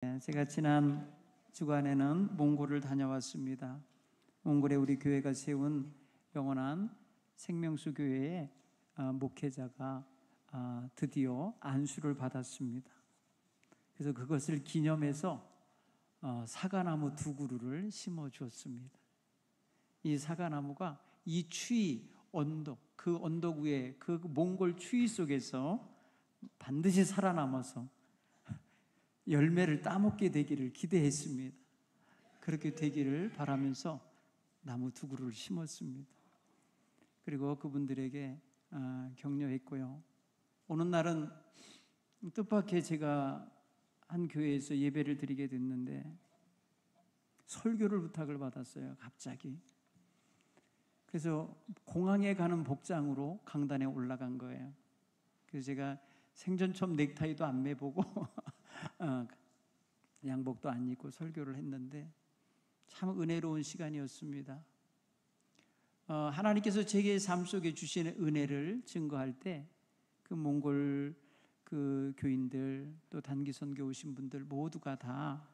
제가 지난 주간에는 몽골을 다녀왔습니다. 몽골에 우리 교회가 세운 영원한 생명수 교회의 목회자가 드디어 안수를 받았습니다. 그래서 그것을 기념해서 사과나무 2그루를 심어 주었습니다. 이 사과나무가 이 추위, 언덕, 그 언덕 위에 그 몽골 추위 속에서 반드시 살아남아서 열매를 따먹게 되기를 기대했습니다. 그렇게 되기를 바라면서 나무 2그루를 심었습니다. 그리고 그분들에게 격려했고요. 오는 날은 뜻밖의 제가 한 교회에서 예배를 드리게 됐는데 설교를 부탁을 받았어요. 갑자기. 그래서 공항에 가는 복장으로 강단에 올라간 거예요. 그래서 제가 생전처럼 넥타이도 안 매보고 양복도 안 입고 설교를 했는데 참 은혜로운 시간이었습니다. 하나님께서 제게 삶 속에 주시는 은혜를 증거할 때 그 몽골 그 교인들 또 단기 선교 오신 분들 모두가 다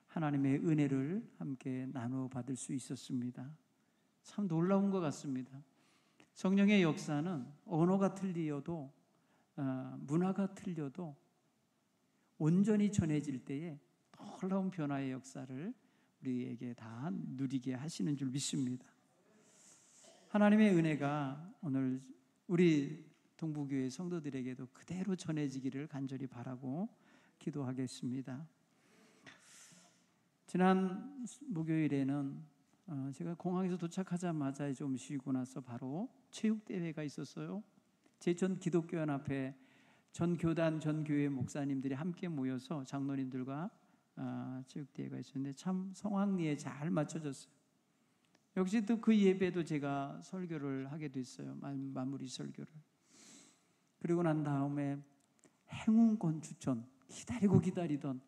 하나님의 은혜를 함께 나누어 받을 수 있었습니다. 참 놀라운 것 같습니다. 성령의 역사는 언어가 틀리어도 문화가 틀려도 온전히 전해질 때에 놀라운 변화의 역사를 우리에게 다 누리게 하시는 줄 믿습니다. 하나님의 은혜가 오늘 우리 동부교회 성도들에게도 그대로 전해지기를 간절히 바라고 기도하겠습니다. 지난 목요일에는 제가 공항에서 도착하자마자 좀 쉬고 나서 바로 체육대회가 있었어요. 제천 기독교연합회 전 교단 전 교회 목사님들이 함께 모여서 장로님들과 체육대회가 있었는데 참 성황리에 잘 맞춰졌어요. 역시 또 그 예배도 제가 설교를 하게 됐어요. 마무리 설교를. 그리고 난 다음에 행운권 추천, 기다리던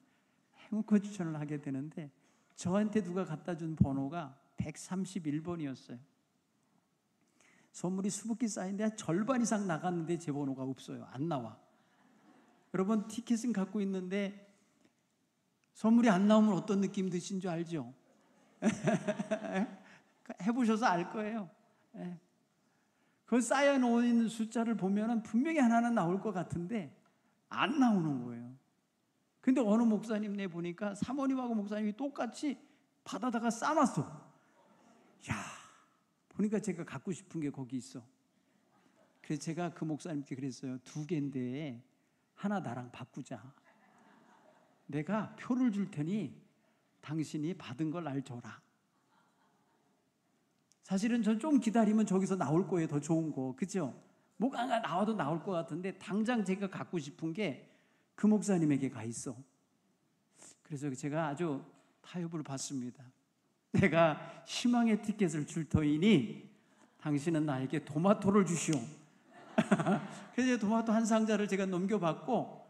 행운권 추천을 하게 되는데 저한테 누가 갖다 준 번호가 131번이었어요. 선물이 수북히 쌓인데 절반 이상 나갔는데 제 번호가 없어요. 안 나와. 여러분 티켓은 갖고 있는데 선물이 안 나오면 어떤 느낌 드신 줄 알죠? 해보셔서 알 거예요. 그 쌓여놓은 숫자를 보면 분명히 하나는 나올 것 같은데 안 나오는 거예요. 근데 어느 목사님 보니까 사모님하고 목사님이 똑같이 받아다가 싸놨어. 야, 보니까 제가 갖고 싶은 게 거기 있어. 그래서 제가 그 목사님께 그랬어요. 2개인데 하나 나랑 바꾸자. 내가 표를 줄 테니 당신이 받은 걸 날 줘라. 사실은 전 좀 기다리면 저기서 나올 거예요. 더 좋은 거. 그죠? 뭐가 나와도 나올 것 같은데 당장 제가 갖고 싶은 게 그 목사님에게 가 있어. 그래서 제가 아주 타협을 받습니다. 내가 희망의 티켓을 줄 터이니 당신은 나에게 토마토를 주시오. 그래서 토마토 한 상자를 제가 넘겨받고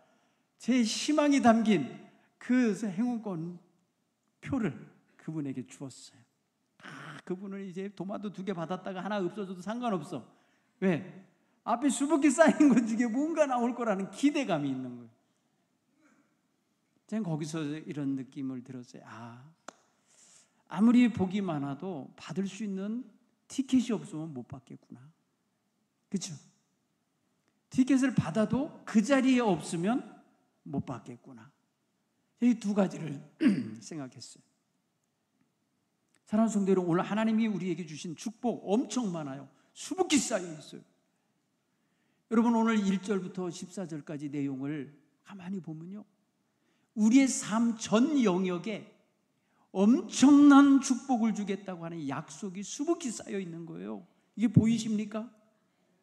제 희망이 담긴 그 행운권 표를 그분에게 주었어요. 그분은 이제 토마토 2개 받았다가 하나 없어져도 상관없어. 왜? 앞에 수북히 쌓인 것 중에 뭔가 나올 거라는 기대감이 있는 거예요. 저는 거기서 이런 느낌을 들었어요. 아무리 복이 많아도 받을 수 있는 티켓이 없으면 못 받겠구나. 그렇죠? 티켓을 받아도 그 자리에 없으면 못 받겠구나. 이 2가지를 생각했어요. 사랑하는 성도 여러분, 오늘 하나님이 우리에게 주신 축복 엄청 많아요. 수북히 쌓여 있어요. 여러분 오늘 1절부터 14절까지 내용을 가만히 보면요, 우리의 삶 전 영역에 엄청난 축복을 주겠다고 하는 약속이 수북히 쌓여 있는 거예요. 이게 보이십니까?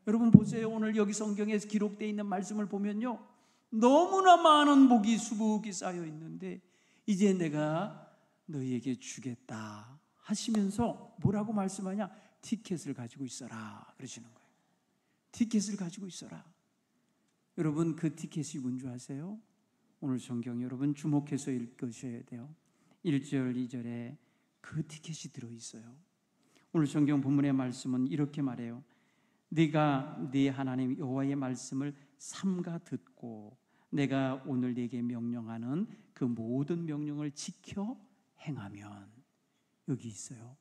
여러분 보세요. 오늘 여기 성경에 기록되어 있는 말씀을 보면요, 너무나 많은 복이 수북히 쌓여 있는데 이제 내가 너희에게 주겠다 하시면서 뭐라고 말씀하냐? 티켓을 가지고 있어라 그러시는 거예요. 티켓을 가지고 있어라. 여러분 그 티켓이 뭔지 아세요? 오늘 성경 여러분 주목해서 읽으셔야 돼요. 1절 2절에 그 티켓이 들어있어요. 오늘 성경 본문의 말씀은 이렇게 말해요. 네가 네 하나님 여호와의 말씀을 삼가 듣고 내가 오늘 네게 명령하는 그 모든 명령을 지켜 행하면, 여기 있어요.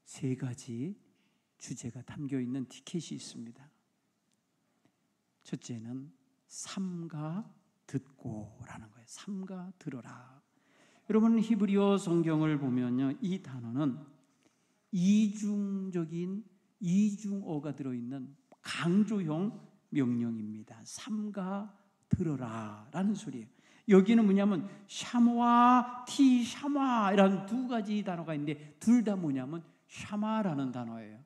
세 가지 주제가 담겨 있는 티켓이 있습니다. 첫째는 삼가 듣고라는 거예요. 삼가 들어라. 여러분, 히브리어 성경을 보면요, 이 단어는 이중적인 이중어가 들어있는 강조형 명령입니다. 삼가 들어라라는 소리예요. 여기는 뭐냐면 샤모와 티샤마라는 두 가지 단어가 있는데 둘 다 뭐냐면 샤마라는 단어예요.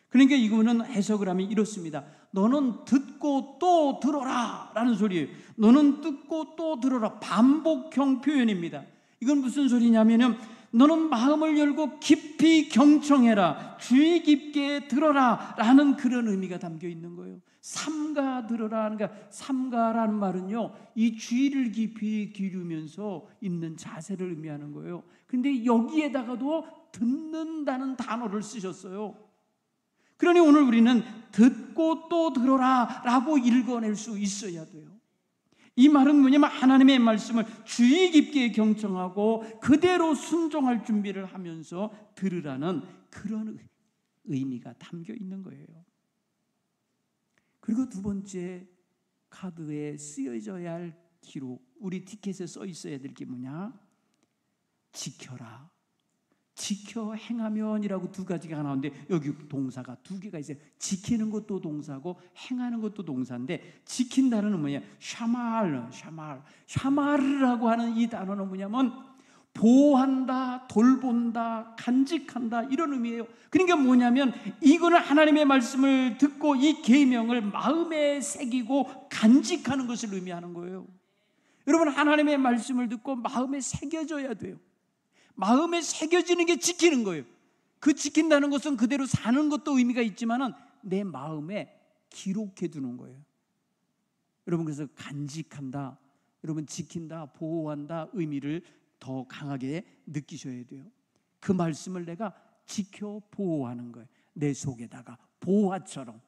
그러니까 이거는 해석을 하면 이렇습니다. 너는 듣고 또 들어라 라는 소리예요. 너는 듣고 또 들어라. 반복형 표현입니다. 이건 무슨 소리냐면요, 너는 마음을 열고 깊이 경청해라, 주의 깊게 들어라 라는 그런 의미가 담겨 있는 거예요. 삼가 들어라. 그러니까 삼가라는 말은요, 이 주의를 깊이 기울이면서 있는 자세를 의미하는 거예요. 근데 여기에다가도 듣는다는 단어를 쓰셨어요. 그러니 오늘 우리는 듣고 또 들어라 라고 읽어낼 수 있어야 돼요. 이 말은 뭐냐면 하나님의 말씀을 주의 깊게 경청하고 그대로 순종할 준비를 하면서 들으라는 그런 의미가 담겨 있는 거예요. 그리고 두 번째, 카드에 쓰여져야 할 기록, 우리 티켓에 써 있어야 될 게 뭐냐? 지켜라, 지켜 행하면이라고 두 가지가 나오는데 여기 동사가 두 개가 있어요. 지키는 것도 동사고 행하는 것도 동사인데, 지킨다는 뭐냐? 샤마르라고 하는 이 단어는 뭐냐면 보호한다, 돌본다, 간직한다 이런 의미예요. 그러니까 뭐냐면 이거는 하나님의 말씀을 듣고 이 계명을 마음에 새기고 간직하는 것을 의미하는 거예요. 여러분, 하나님의 말씀을 듣고 마음에 새겨져야 돼요. 마음에 새겨지는 게 지키는 거예요. 그 지킨다는 것은 그대로 사는 것도 의미가 있지만은 내 마음에 기록해 두는 거예요. 여러분, 그래서 간직한다, 여러분 지킨다, 보호한다 의미를 더 강하게 느끼셔야 돼요. 그 말씀을 내가 지켜 보호하는 거예요. 내 속에다가 보화처럼.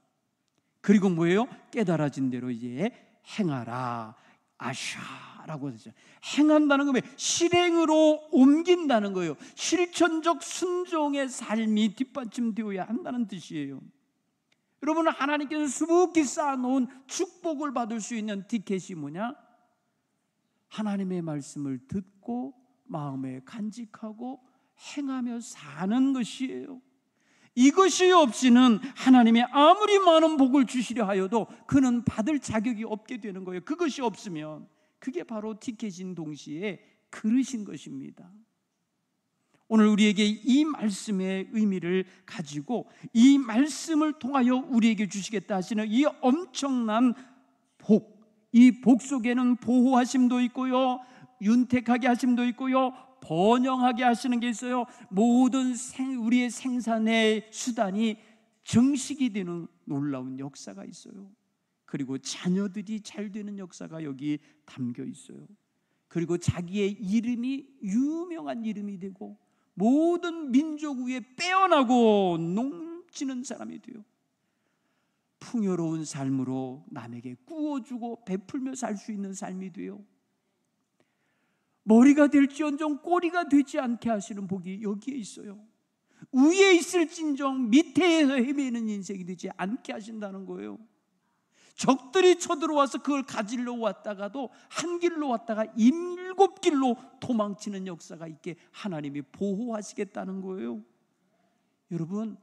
그리고 뭐예요? 깨달아진 대로 이제 행하라. 아샤라고 하죠. 행한다는 건 실행으로 옮긴다는 거예요. 실천적 순종의 삶이 뒷받침되어야 한다는 뜻이에요. 여러분, 하나님께서 수북히 쌓아놓은 축복을 받을 수 있는 티켓이 뭐냐? 하나님의 말씀을 듣고 마음에 간직하고 행하며 사는 것이에요. 이것이 없이는 하나님이 아무리 많은 복을 주시려 하여도 그는 받을 자격이 없게 되는 거예요. 그것이 없으면 그게 바로 티켓인 동시에 그릇인 것입니다. 오늘 우리에게 이 말씀의 의미를 가지고 이 말씀을 통하여 우리에게 주시겠다 하시는 이 엄청난 복, 이 복 속에는 보호하심도 있고요, 윤택하게 하심도 있고요, 번영하게 하시는 게 있어요. 모든 우리의 생산의 수단이 정식이 되는 놀라운 역사가 있어요. 그리고 자녀들이 잘 되는 역사가 여기 담겨 있어요. 그리고 자기의 이름이 유명한 이름이 되고 모든 민족 위에 빼어나고 넘치는 사람이 돼요. 풍요로운 삶으로 남에게 꾸어주고 베풀며 살 수 있는 삶이 돼요. 머리가 될지언정 꼬리가 되지 않게 하시는 복이 여기에 있어요. 위에 있을진정 밑에서 헤매는 인생이 되지 않게 하신다는 거예요. 적들이 쳐들어와서 그걸 가지러 왔다가도 한 길로 왔다가 7길로 도망치는 역사가 있게 하나님이 보호하시겠다는 거예요. 여러분,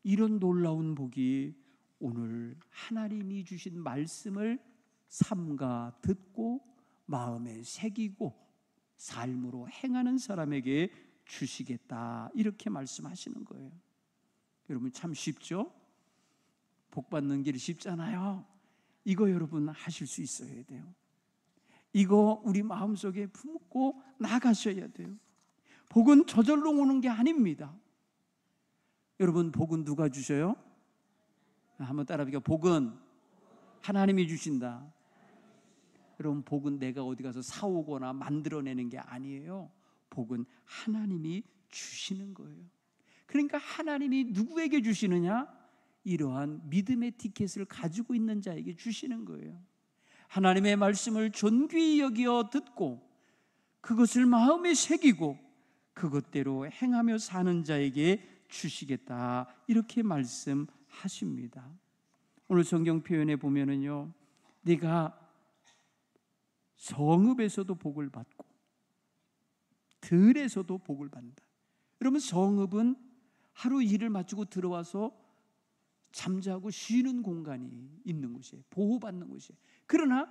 이런 놀라운 복이 오늘 하나님이 주신 말씀을 삼가 듣고 마음에 새기고 삶으로 행하는 사람에게 주시겠다, 이렇게 말씀하시는 거예요. 여러분, 참 쉽죠? 복 받는 길이 쉽잖아요. 이거 여러분 하실 수 있어야 돼요. 이거 우리 마음속에 품고 나가셔야 돼요. 복은 저절로 오는 게 아닙니다. 여러분, 복은 누가 주셔요? 한번 따라해볼게요. 복은 하나님이 주신다. 여러분, 복은 내가 어디 가서 사오거나 만들어내는 게 아니에요. 복은 하나님이 주시는 거예요. 그러니까 하나님이 누구에게 주시느냐? 이러한 믿음의 티켓을 가지고 있는 자에게 주시는 거예요. 하나님의 말씀을 존귀히 여기어 듣고 그것을 마음에 새기고 그것대로 행하며 사는 자에게 주시겠다, 이렇게 말씀하십니다. 오늘 성경 표현에 보면은요, 네가 성읍에서도 복을 받고 들에서도 복을 받는다. 여러분, 성읍은 하루 일을 마치고 들어와서 잠자고 쉬는 공간이 있는 곳이에요. 보호받는 곳이에요. 그러나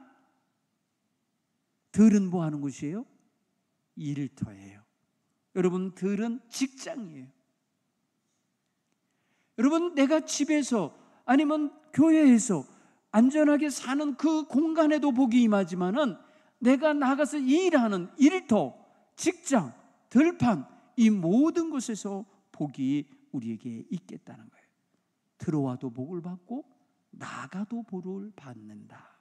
들은 뭐 하는 곳이에요? 일터예요. 여러분, 들은 직장이에요. 여러분, 내가 집에서 아니면 교회에서 안전하게 사는 그 공간에도 복이 임하지만은 내가 나가서 일하는 일터, 직장, 들판, 이 모든 곳에서 복이 우리에게 있겠다는 거예요. 들어와도 복을 받고 나가도 복을 받는다.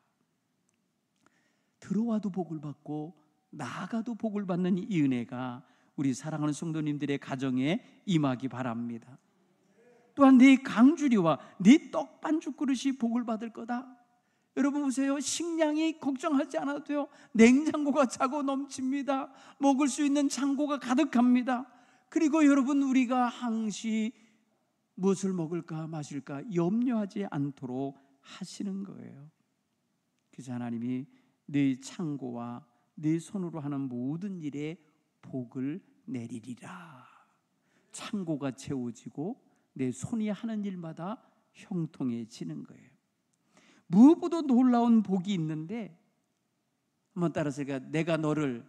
들어와도 복을 받고 나가도 복을 받는 이 은혜가 우리 사랑하는 성도님들의 가정에 임하기 바랍니다. 또한 네 강주리와 네 떡반죽 그릇이 복을 받을 거다. 여러분 보세요. 식량이 걱정하지 않아도 돼요. 냉장고가 차고 넘칩니다. 먹을 수 있는 창고가 가득합니다. 그리고 여러분, 우리가 항시 무엇을 먹을까 마실까 염려하지 않도록 하시는 거예요. 그래서 하나님이 네 창고와 네 손으로 하는 모든 일에 복을 내리리라. 창고가 채워지고 내 손이 하는 일마다 형통해지는 거예요. 무엇보다 놀라운 복이 있는데, 한번 따라서 내가 너를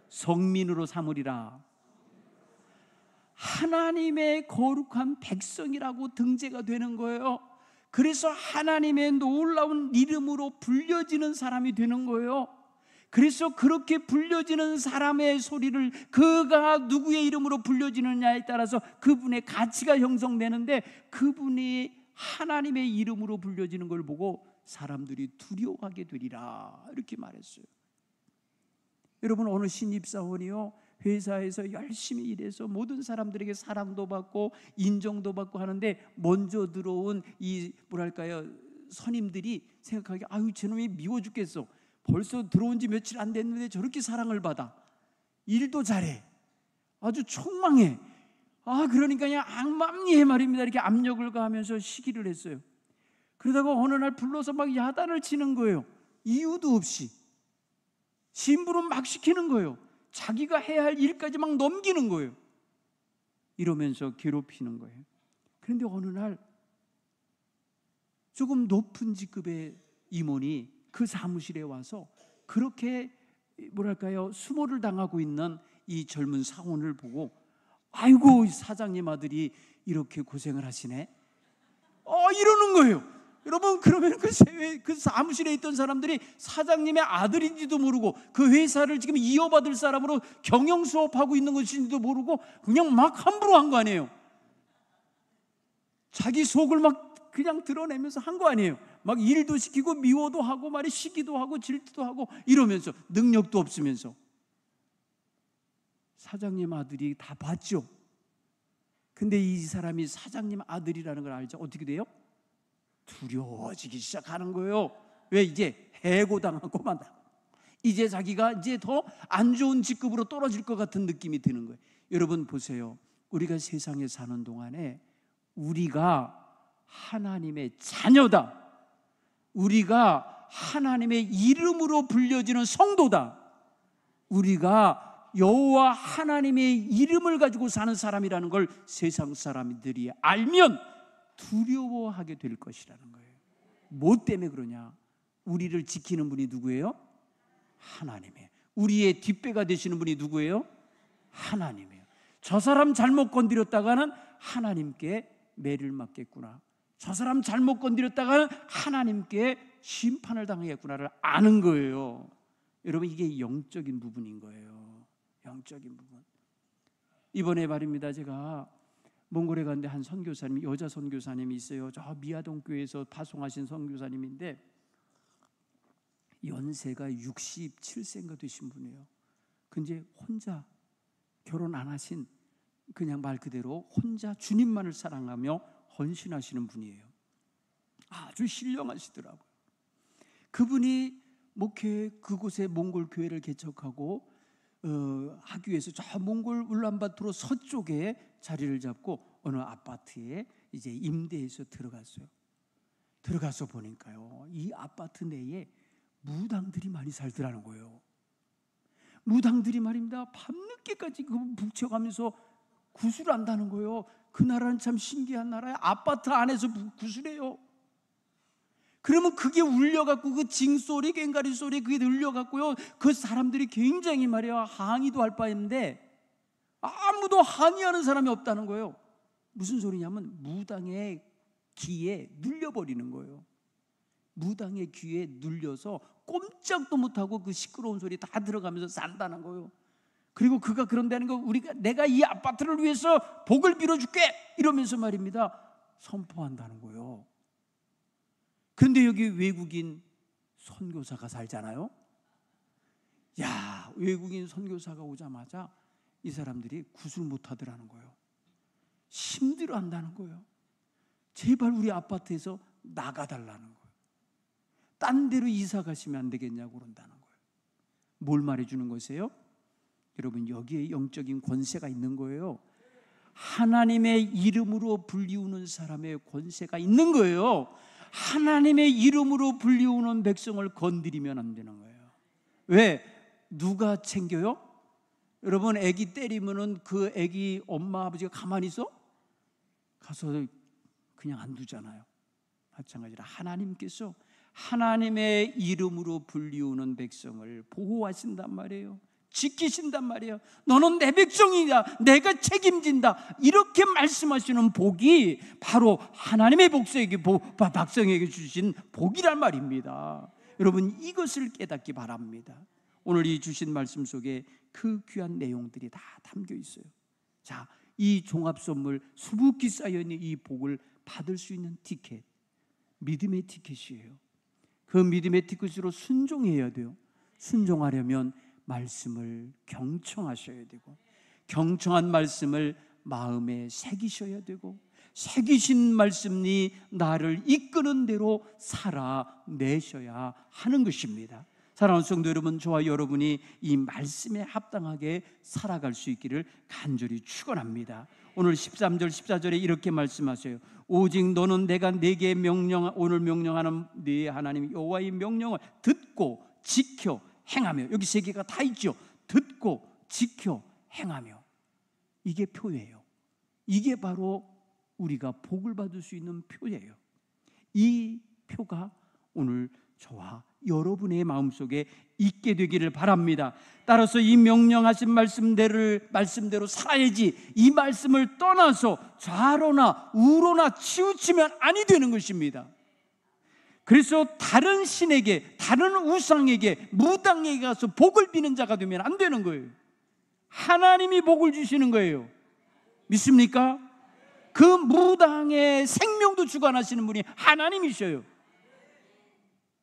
성민으로 삼으리라. 하나님의 거룩한 백성이라고 등재가 되는 거예요. 그래서 하나님의 놀라운 이름으로 불려지는 사람이 되는 거예요. 그래서 그렇게 불려지는 사람의 소리를, 그가 누구의 이름으로 불려지느냐에 따라서 그분의 가치가 형성되는데, 그분이 하나님의 이름으로 불려지는 걸 보고 사람들이 두려워하게 되리라, 이렇게 말했어요. 여러분, 어느 신입사원이요, 회사에서 열심히 일해서 모든 사람들에게 사랑도 받고 인정도 받고 하는데, 먼저 들어온 이 선임들이 생각하기에 아유, 저놈이 미워 죽겠어. 벌써 들어온 지 며칠 안 됐는데 저렇게 사랑을 받아. 일도 잘해. 아주 촉망해. 그러니까 그냥 악맘리해 말입니다. 이렇게 압력을 가하면서 시기를 했어요. 그러다가 어느 날 불러서 막 야단을 치는 거예요. 이유도 없이. 심부름 막 시키는 거예요. 자기가 해야 할 일까지 막 넘기는 거예요. 이러면서 괴롭히는 거예요. 그런데 어느 날 조금 높은 직급의 임원이 그 사무실에 와서 그렇게 수모를 당하고 있는 이 젊은 사원을 보고, 아이고, 사장님 아들이 이렇게 고생을 하시네, 이러는 거예요. 여러분, 그러면 그 사무실에 있던 사람들이 사장님의 아들인지도 모르고 그 회사를 지금 이어받을 사람으로 경영 수업하고 있는 것인지도 모르고 그냥 막 함부로 한 거 아니에요. 자기 속을 막 그냥 드러내면서 한 거 아니에요. 막 일도 시키고 미워도 하고 말이 시기도 하고 질투도 하고 이러면서, 능력도 없으면서. 사장님 아들이 다 봤죠. 근데 이 사람이 사장님 아들이라는 걸 알죠. 어떻게 돼요? 두려워지기 시작하는 거예요. 왜? 이제 해고당하고 만다. 이제 자기가 이제 더 안 좋은 직급으로 떨어질 것 같은 느낌이 드는 거예요. 여러분 보세요. 우리가 세상에 사는 동안에 우리가 하나님의 자녀다, 우리가 하나님의 이름으로 불려지는 성도다, 우리가 여호와 하나님의 이름을 가지고 사는 사람이라는 걸 세상 사람들이 알면 두려워하게 될 것이라는 거예요. 뭐 때문에 그러냐? 우리를 지키는 분이 누구예요? 하나님이에요. 우리의 뒷배가 되시는 분이 누구예요? 하나님이에요. 저 사람 잘못 건드렸다가는 하나님께 매를 맞겠구나, 저 사람 잘못 건드렸다가는 하나님께 심판을 당하겠구나를 아는 거예요. 여러분, 이게 영적인 부분인 거예요. 영적인 부분. 이번에 말입니다, 제가 몽골에 갔는데 한 선교사님, 여자 선교사님이 있어요. 저 미아동 교회에서 파송하신 선교사님인데 연세가 67세인가 되신 분이에요. 근데 혼자 결혼 안 하신, 그냥 말 그대로 혼자 주님만을 사랑하며 헌신하시는 분이에요. 아주 신령하시더라고요. 그분이 목회 그곳에 몽골 교회를 개척하고 하기 위해서 저 몽골 울란바토르 서쪽에 자리를 잡고 어느 아파트에 이제 임대해서 들어갔어요. 들어가서 보니까요, 이 아파트 내에 무당들이 많이 살더라는 거예요. 무당들이 말입니다, 밤늦게까지 그 북쳐가면서 구슬을 한다는 거예요. 그 나라는 참 신기한 나라야. 아파트 안에서 구슬해요. 그러면 그게 울려갖고 그 징소리, 꽹가리 소리 그게 울려갖고요, 그 사람들이 굉장히 말이야 항의도 할 바인데 아무도 항의하는 사람이 없다는 거예요. 무슨 소리냐면 무당의 귀에 눌려버리는 거예요. 무당의 귀에 눌려서 꼼짝도 못하고 그 시끄러운 소리 다 들어가면서 산다는 거예요. 그리고 그가 그런다는 거, 내가 이 아파트를 위해서 복을 빌어줄게 이러면서 말입니다 선포한다는 거예요. 그런데 여기 외국인 선교사가 살잖아요. 야, 외국인 선교사가 오자마자 이 사람들이 구슬 못하더라는 거예요. 힘들어한다는 거예요. 제발 우리 아파트에서 나가달라는 거예요. 딴 데로 이사 가시면 안 되겠냐고 그런다는 거예요. 뭘 말해주는 것이에요? 여러분, 여기에 영적인 권세가 있는 거예요. 하나님의 이름으로 불리우는 사람의 권세가 있는 거예요. 하나님의 이름으로 불리우는 백성을 건드리면 안 되는 거예요. 왜? 누가 챙겨요? 여러분, 애기 때리면은 그 애기 엄마 아버지가 가만히 있어? 가서 그냥 안 두잖아요. 마찬가지로 하나님께서 하나님의 이름으로 불리우는 백성을 보호하신단 말이에요. 지키신단 말이에요. 너는 내 백성이다, 내가 책임진다, 이렇게 말씀하시는 복이 바로 하나님의 백성에게 주신 복이란 말입니다. 여러분, 이것을 깨닫기 바랍니다. 오늘 이 주신 말씀 속에 그 귀한 내용들이 다 담겨 있어요. 자, 이 종합선물 수북히 쌓여있는 이 복을 받을 수 있는 티켓, 믿음의 티켓이에요. 그 믿음의 티켓으로 순종해야 돼요. 순종하려면 말씀을 경청하셔야 되고, 경청한 말씀을 마음에 새기셔야 되고, 새기신 말씀이 나를 이끄는 대로 살아내셔야 하는 것입니다. 사랑하는 성도 여러분, 저와 여러분이 이 말씀에 합당하게 살아갈 수 있기를 간절히 축원합니다. 오늘 13절 14절에 이렇게 말씀하세요. 오직 너는 내가 네게 오늘 명령하는 네 하나님 여호와의 명령을 듣고 지켜 행하며, 여기 세 개가 다 있죠. 듣고 지켜 행하며, 이게 표예요. 이게 바로 우리가 복을 받을 수 있는 표예요. 이 표가 오늘 저와 여러분의 마음속에 있게 되기를 바랍니다. 따라서 이 명령하신 말씀대로 살아야지, 이 말씀을 떠나서 좌로나 우로나 치우치면 아니 되는 것입니다. 그래서 다른 신에게, 다른 우상에게, 무당에게 가서 복을 비는 자가 되면 안 되는 거예요. 하나님이 복을 주시는 거예요. 믿습니까? 그 무당의 생명도 주관하시는 분이 하나님이셔요.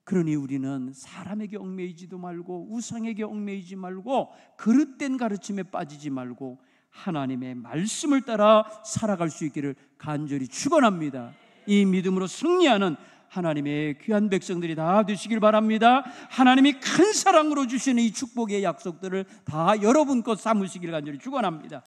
그러니 우리는 사람에게 얽매이지도 말고, 우상에게 얽매이지 말고, 그릇된 가르침에 빠지지 말고 하나님의 말씀을 따라 살아갈 수 있기를 간절히 축원합니다. 이 믿음으로 승리하는 하나님의 귀한 백성들이 다 되시길 바랍니다. 하나님이 큰 사랑으로 주시는 이 축복의 약속들을 다 여러분 것 삼으시길 간절히 축원합니다.